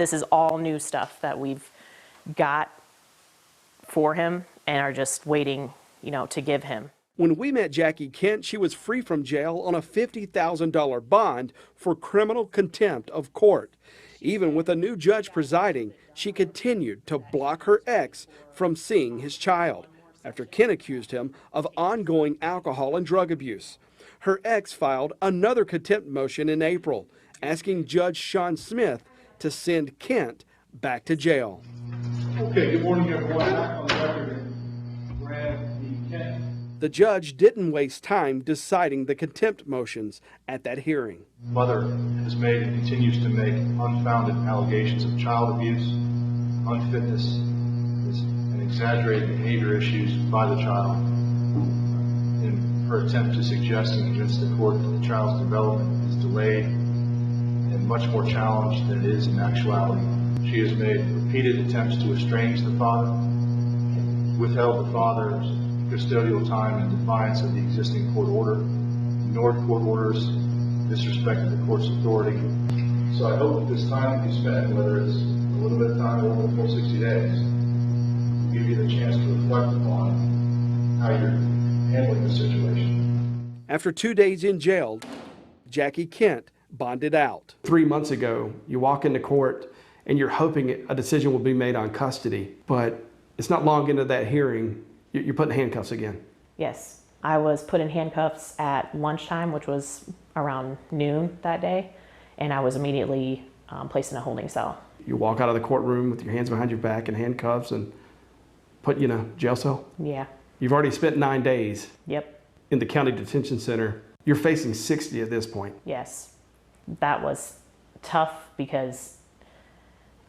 This is all new stuff that we've got for him and are just waiting, to give him. When we met Jackie Kent, she was free from jail on a $50,000 bond for criminal contempt of court. Even with a new judge presiding, she continued to block her ex from seeing his child after Kent accused him of ongoing alcohol and drug abuse. Her ex filed another contempt motion in April, asking Judge Sean Smith to send Kent back to jail. Okay, good morning, everyone. On the record, Brad B. Kent. The judge didn't waste time deciding the contempt motions at that hearing. Mother has made and continues to make unfounded allegations of child abuse, unfitness, and exaggerated behavior issues by the child in her attempt to suggest and convince the court that the child's development is delayed and much more challenged than it is in actuality. She has made repeated attempts to estrange the father, withheld the father's custodial time in defiance of the existing court order, ignored court orders, disrespected the court's authority. So I hope that this time that you spend, whether it's a little bit of time or over the full 60 days, will give you the chance to reflect upon how you're handling the situation. After 2 days in jail, Jackie Kent bonded out. 3 months ago, you walk into court and you're hoping a decision will be made on custody, but it's not long into that hearing, you're put in handcuffs again. Yes, I was put in handcuffs at lunchtime, which was around noon that day, and I was immediately placed in a holding cell. You walk out of the courtroom with your hands behind your back and handcuffs and put you in a jail cell? Yeah. You've already spent 9 days Yep. in the county detention center. You're facing 60 at this point. Yes. That was tough because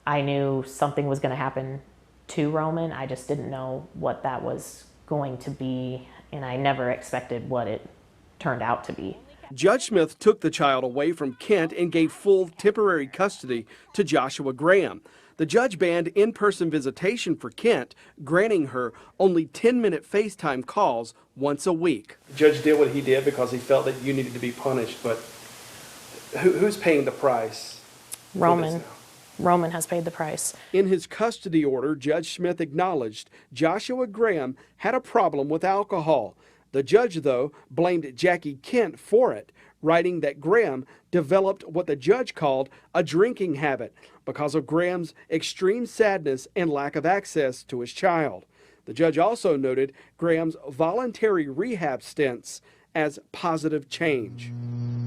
I knew something was going to happen to Roman. I just didn't know what that was going to be, and I never expected what it turned out to be. Judge Smith took the child away from Kent and gave full temporary custody to Joshua Graham. The judge banned in-person visitation for Kent, granting her only 10-minute FaceTime calls once a week. The judge did what he did because he felt that you needed to be punished, but who's paying the price? Roman. Roman has paid the price. In his custody order, Judge Smith acknowledged Joshua Graham had a problem with alcohol. The judge, though, blamed Jackie Kent for it, writing that Graham developed what the judge called a drinking habit because of Graham's extreme sadness and lack of access to his child. The judge also noted Graham's voluntary rehab stints as positive change.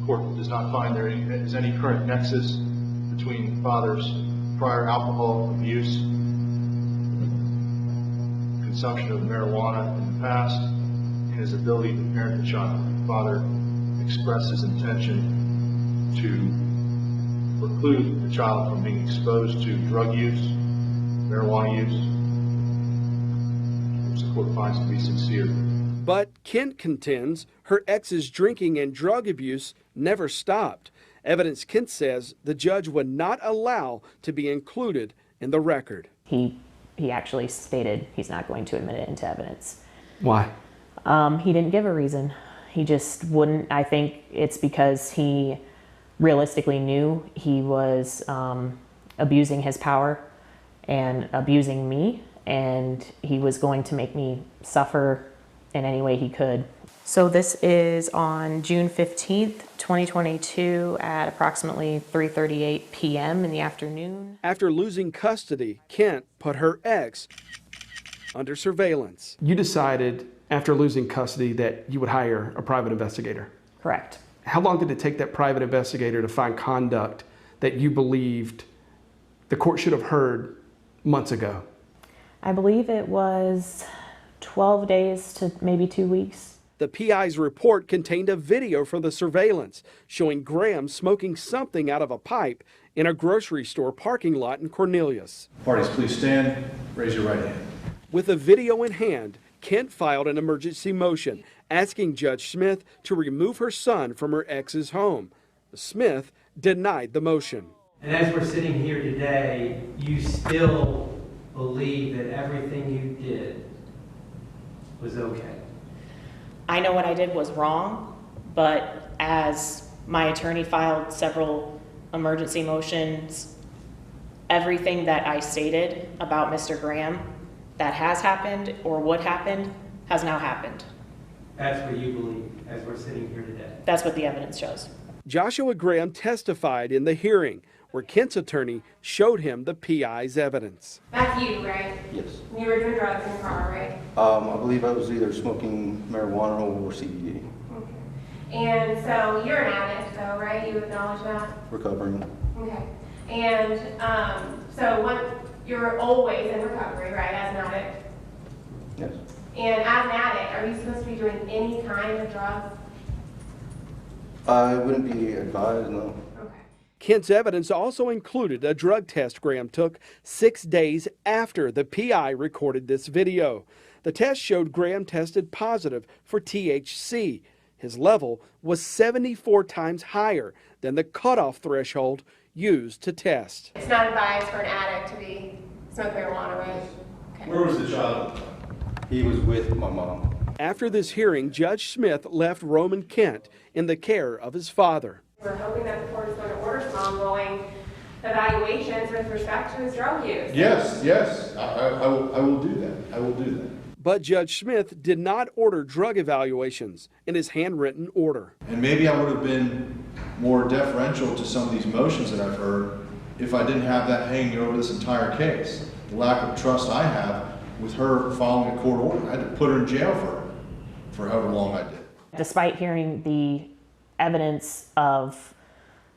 The court does not find there is any current nexus between the father's prior alcohol abuse, consumption of marijuana in the past, and his ability to parent the child. The father expressed his intention to preclude the child from being exposed to drug use, marijuana use, which the court finds to be sincere. But Kent contends her ex's drinking and drug abuse never stopped. Evidence Kent says the judge would not allow to be included in the record. He actually stated he's not going to admit it into evidence. Why? He didn't give a reason. He just wouldn't. I think it's because he realistically knew he was abusing his power and abusing me, and he was going to make me suffer in any way he could. So this is on June 15th, 2022 at approximately 3:38 p.m. in the afternoon. After losing custody, Kent put her ex under surveillance. You decided after losing custody that you would hire a private investigator. Correct. How long did it take that private investigator to find conduct that you believed the court should have heard months ago? I believe it was 12 days to maybe 2 weeks. The PI's report contained a video from the surveillance showing Graham smoking something out of a pipe in a grocery store parking lot in Cornelius. Parties, please stand. Raise your right hand. With the video in hand, Kent filed an emergency motion asking Judge Smith to remove her son from her ex's home. Smith denied the motion. And as we're sitting here today, you still believe that everything you did was okay? I know what I did was wrong, but as my attorney filed several emergency motions everything that I stated about Mr. Graham that has happened or would happen has now happened. That's what you believe as we're sitting here today. That's what the evidence shows. Joshua Graham testified in the hearing where Kent's attorney showed him the PI's evidence. That's you, right? Yes. You were doing drugs in the car, right? I believe I was either smoking marijuana or CBD. Okay. And so you're an addict, though, right? You acknowledge that? Recovering. Okay. And so you're always in recovery, right, as an addict? Yes. And as an addict, are you supposed to be doing any kind of drugs? I wouldn't be advised, no. Okay. Kent's evidence also included a drug test Graham took 6 days after the PI recorded this video. The test showed Graham tested positive for THC. His level was 74 times higher than the cutoff threshold used to test. It's not advised for an addict to be smoking marijuana, right? Okay. Where was the child? He was with my mom. After this hearing, Judge Smith left Roman Kent in the care of his father. We're hoping that the court is going to order some ongoing evaluations with respect to his drug use. Yes, I will do that. I will do that. But Judge Smith did not order drug evaluations in his handwritten order. And maybe I would have been more deferential to some of these motions that I've heard if I didn't have that hanging over this entire case. The lack of trust I have with her following a court order. I had to put her in jail for however long I did. Despite hearing the evidence of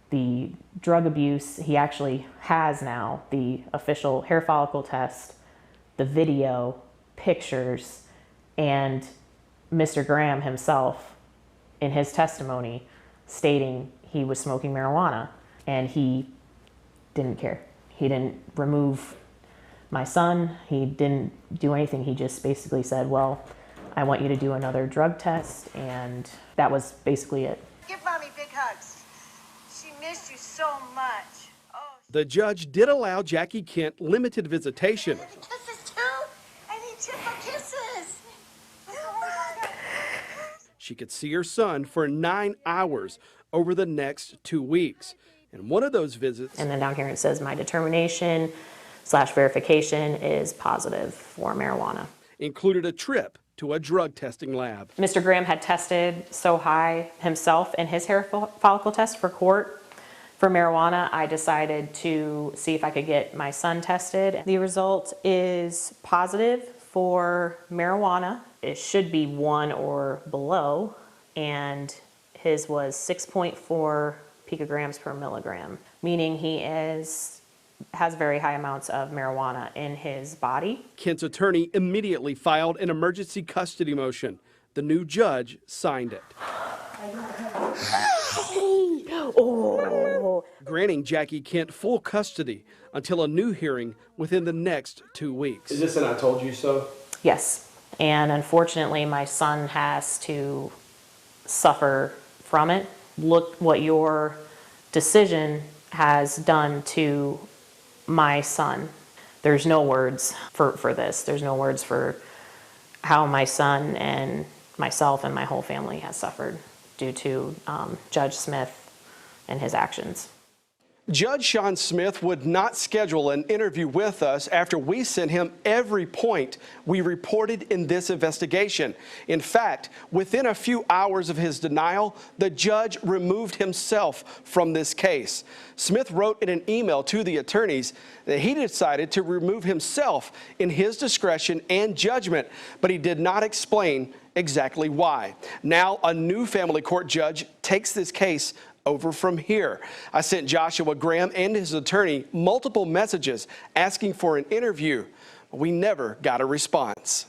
the drug abuse, he actually has now the official hair follicle test, the video, pictures, and Mr. Graham himself in his testimony stating he was smoking marijuana, and he didn't care. He didn't remove my son. He didn't do anything. He just basically said, well, I want you to do another drug test, and that was basically it. Give Mommy big hugs. She missed you so much. Oh. The judge did allow Jackie Kent limited visitation. Kisses too? I need 2 more kisses. She could see her son for 9 hours over the next 2 weeks. And one of those visits, And then down here it says my determination/verification is positive for marijuana. included a trip to a drug testing lab. Mr. Graham had tested so high himself in his hair follicle test for court for marijuana. I decided to see if I could get my son tested. The result is positive for marijuana. It should be 1 or below, and his was 6.4 picograms per milligram, meaning he has very high amounts of marijuana in his body. Kent's attorney immediately filed an emergency custody motion. The new judge signed it, granting Jackie Kent full custody until a new hearing within the next 2 weeks. Is this an I told you so? Yes, and unfortunately my son has to suffer from it. Look what your decision has done to my son. There's no words for this. There's no words for how my son and myself and my whole family has suffered due to Judge Smith and his actions. Judge Sean Smith would not schedule an interview with us after we sent him every point we reported in this investigation. In fact, within a few hours of his denial, the judge removed himself from this case. Smith wrote in an email to the attorneys that he decided to remove himself in his discretion and judgment, but he did not explain exactly why. Now, a new family court judge takes this case over from here. I sent Joshua Graham and his attorney multiple messages asking for an interview. We never got a response.